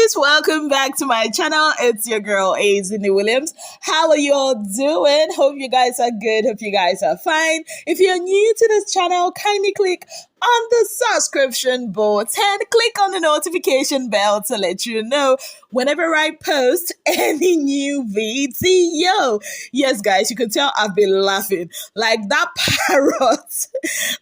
guys, welcome back to my channel. It's your girl Azini Williams. How are you all doing? Hope you guys are good. Hope you guys are fine. If you're new to this channel, kindly click on the subscription button, click on the notification bell to let you know whenever I post any new video. Yes, guys, you can tell I've been laughing like that parrot.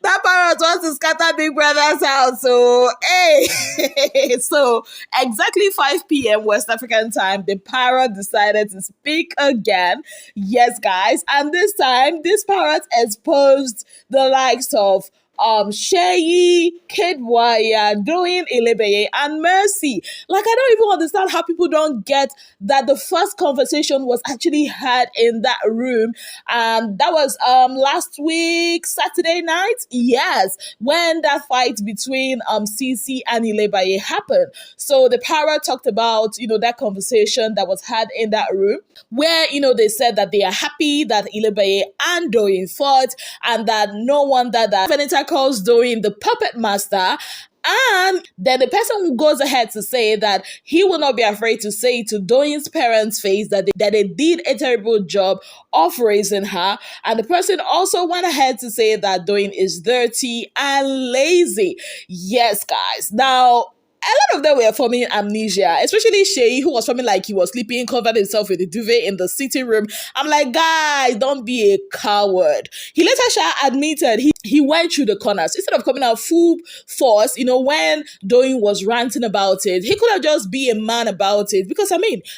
That parrot wants to scatter Big Brother's house. So, hey, so exactly 5 p.m. West African time, the parrot decided to speak again. Yes, guys, and this time, this parrot exposed the likes of Seyi, Doyin, Ilebaye, and Mercy. Like, I don't even understand how people don't get that the first conversation was actually had in that room. That was last week, Saturday night. Yes, when that fight between Ceec and Ilebaye happened. So the parrot talked about, that conversation that was had in that room where, they said that they are happy that Ilebaye and Doyin fought and that no wonder that Venita calls Doyin the puppet master. And then the person goes ahead to say that he will not be afraid to say to Doyin's parents' face that they did a terrible job of raising her. And the person also went ahead to say that Doyin is dirty and lazy. Yes, guys. Now, a lot of them were forming amnesia, especially Seyi, who was forming like he was sleeping, covered himself with a duvet in the sitting room. I'm like, guys, don't be a coward. He later admitted he went through the corners. Instead of coming out full force, when Doyin was ranting about it, he could have just be a man about it. Because,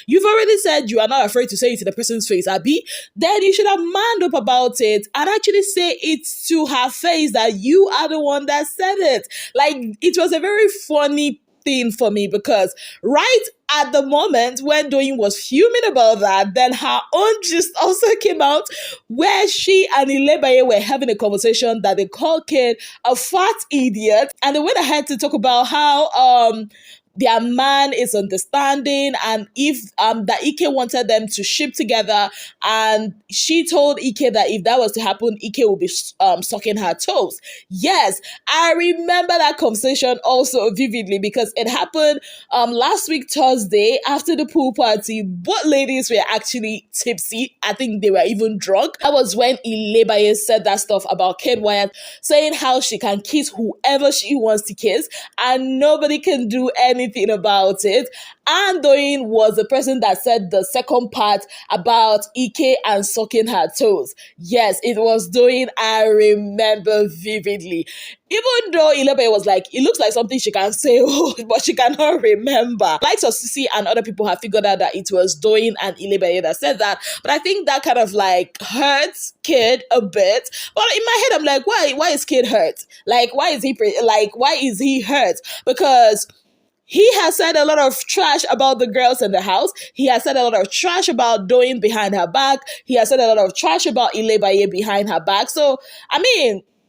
you've already said you are not afraid to say it to the person's face, Abby. Then you should have manned up about it and actually say it to her face that you are the one that said it. Like, it was a very funny thing for me because right at the moment when Doyin was fuming about that, then her own gist also came out where she and Ilebaye were having a conversation that they called Kid a fat idiot, and they went ahead to talk about how their man is understanding and if that Ike wanted them to ship together, and she told Ike that if that was to happen, Ike will be sucking her toes. Yes, I remember that conversation also vividly because it happened last week Thursday after the pool party. Both ladies were actually tipsy. I think they were even drunk. That was when Ilebaye said that stuff about Kid Wyatt, saying how she can kiss whoever she wants to kiss and nobody can do anything about it. And Doyin was the person that said the second part about Ike and sucking her toes. Yes, it was Doyin. I remember vividly. Even though Ilebaye was like, it looks like something she can say, but she cannot remember. Likes of Ceec and other people have figured out that it was Doyin and Ilebaye that said that. But I think that kind of like hurts Kid a bit. But in my head, I'm like, why is Kid hurt? Like, why is he hurt? Because he has said a lot of trash about the girls in the house. He has said a lot of trash about Doyin behind her back. He has said a lot of trash about Ilebaye behind her back. So,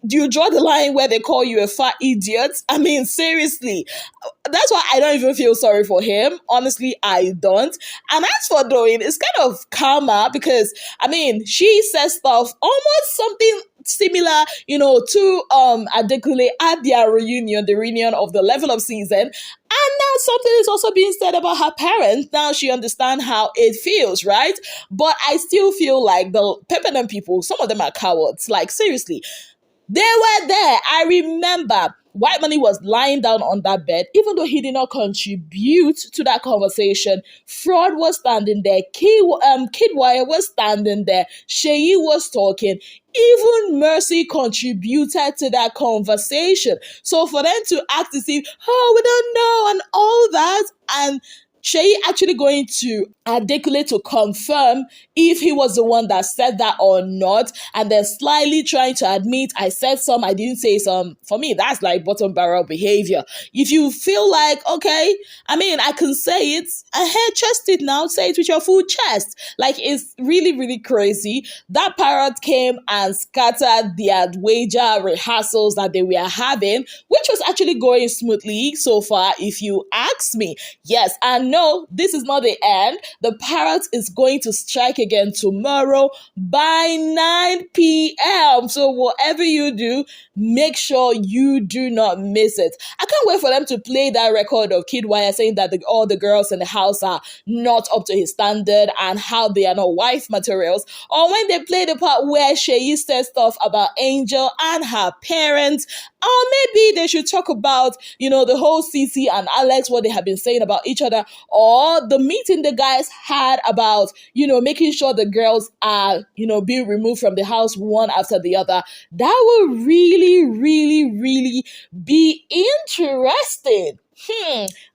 do you draw the line where they call you a fat idiot? Seriously. That's why I don't even feel sorry for him. Honestly, I don't. And as for Doyin, it's kind of karma because, she says stuff almost something similar, to Adekunle at their reunion, the reunion of the Level Up season. And now something is also being said about her parents. Now she understands how it feels, right? But I still feel like the Peppermint people, some of them are cowards. Like, seriously. They were there. I remember White Money was lying down on that bed, even though he did not contribute to that conversation. Fraud was standing there. Kid Wire was standing there. Seyi was talking. Even Mercy contributed to that conversation. So for them to act as if, we don't know, and all that, and Seyi actually going to Adekunle to confirm if he was the one that said that or not, and then slyly trying to admit, I said some, I didn't say some. For me, that's like bottom barrel behavior. If you feel like, okay, I can say it, chest it now, say it with your full chest. Like, it's really, really crazy. That parrot came and scattered their wager rehearsals that they were having, which was actually going smoothly so far, if you ask me. Yes, and no, this is not the end. The Parrot is going to strike again tomorrow by 9 p.m. So whatever you do, make sure you do not miss it. I can't wait for them to play that record of Kid Wire saying that all the girls in the house are not up to his standard and how they are not wife materials. Or when they play the part where Seyi says stuff about Angel and her parents. Or maybe they should talk about, the whole Ceec and Alex, what they have been saying about each other. Or the meeting the guys had about, making sure the girls are, being removed from the house one after the other. That will really, really, really be interesting.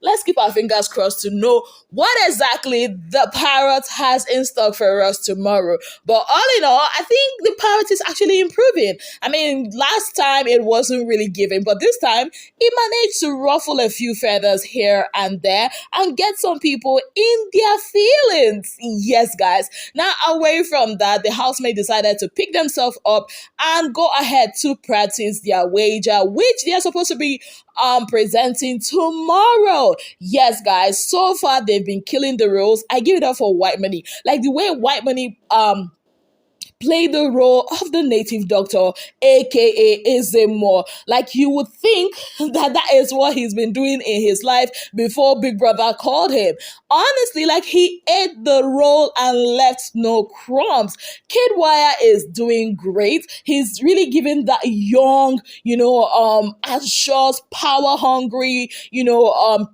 Let's keep our fingers crossed to know what exactly the Parrot has in stock for us tomorrow. But all in all, I think the Parrot is actually improving. I mean, last time it wasn't really giving, but this time it managed to ruffle a few feathers here and there and get some people in their feelings. Yes, guys. Now, away from that, the housemate decided to pick themselves up and go ahead to practice their wager, which they are supposed to be presenting tomorrow. Yes, guys, so far they've been killing the roles. I give it up for White Money. Like the way White Money play the role of the native doctor, aka Ezemo. Like you would think that is what he's been doing in his life before Big Brother called him. Honestly, like he ate the role and left no crumbs. Kid Wire is doing great. He's really giving that young, anxious, power hungry,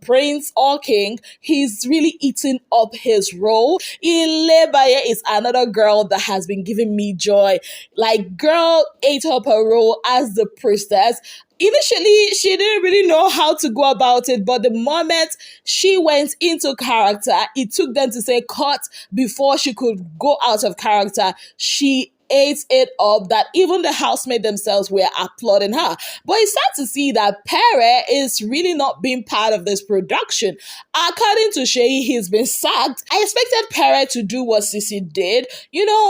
prince or king. He's really eating up his role. Ilebaye is another girl that has been giving me joy. Like, girl ate up her role as the priestess. Initially, she didn't really know how to go about it, but the moment she went into character, it took them to say cut before she could go out of character. She ate it up that even the housemate themselves were applauding her. But it's sad to see that Parrot is really not being part of this production. According to Seyi, he's been sacked. I expected Parrot to do what Ceec did,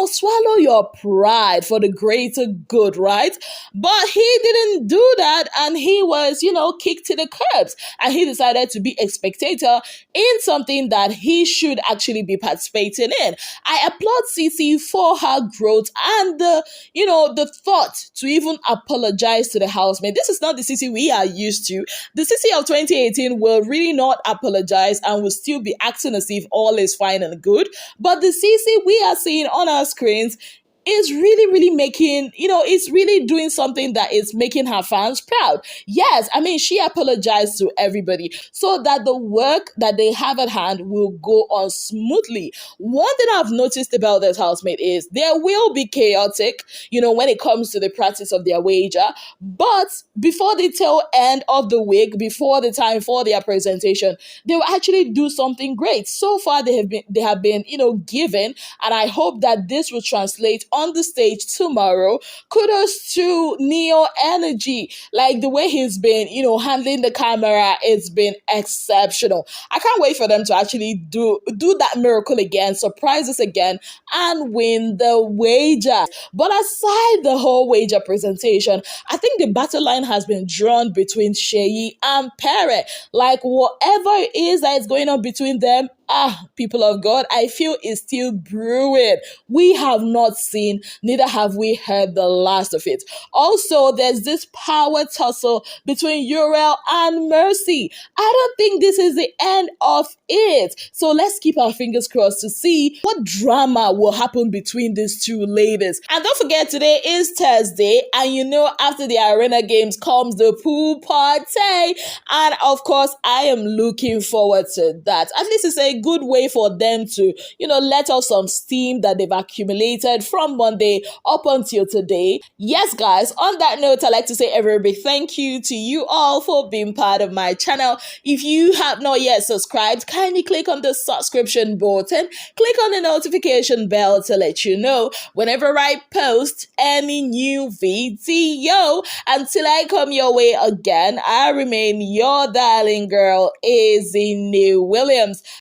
swallow your pride for the greater good, right? But he didn't do that, and he was, kicked to the curbs, and he decided to be a spectator in something that he should actually be participating in. I applaud Ceec for her growth and the thought to even apologize to the housemate. This is not the Ceec we are used to. The Ceec of 2018 will really not apologize and will still be acting as if all is fine and good. But the Ceec we are seeing on our screens is really, really making, it's really doing something that is making her fans proud. Yes, I mean, she apologized to everybody so that the work that they have at hand will go on smoothly. One thing I've noticed about this housemate is there will be chaotic, when it comes to the practice of their wager, but before the tail end of the week, before the time for their presentation, they will actually do something great. So far, they have been, given, and I hope that this will translate on the stage tomorrow. Kudos to Neo Energy. Like the way he's been, handling the camera, it's been exceptional. I can't wait for them to actually do that miracle again, surprise us again, and win the wager. But aside the whole wager presentation, I think the battle line has been drawn between Seyi and Parrot. Like whatever it is that is going on between them, people of God, I feel it's still brewing. We have not seen, neither have we heard the last of it. Also, there's this power tussle between Uriel and Mercy. I don't think this is the end of it. So let's keep our fingers crossed to see what drama will happen between these two ladies. And don't forget, today is Thursday, and after the arena games comes the pool party. And of course, I am looking forward to that. At least it's a good way for them to, let off some steam that they've accumulated from Monday up until today. Yes, guys, on that note, I'd like to say a very big thank you to you all for being part of my channel. If you have not yet subscribed, kindly click on the subscription button, click on the notification bell to let you know whenever I post any new video. Until I come your way again, I remain your darling girl, Izzy Williams.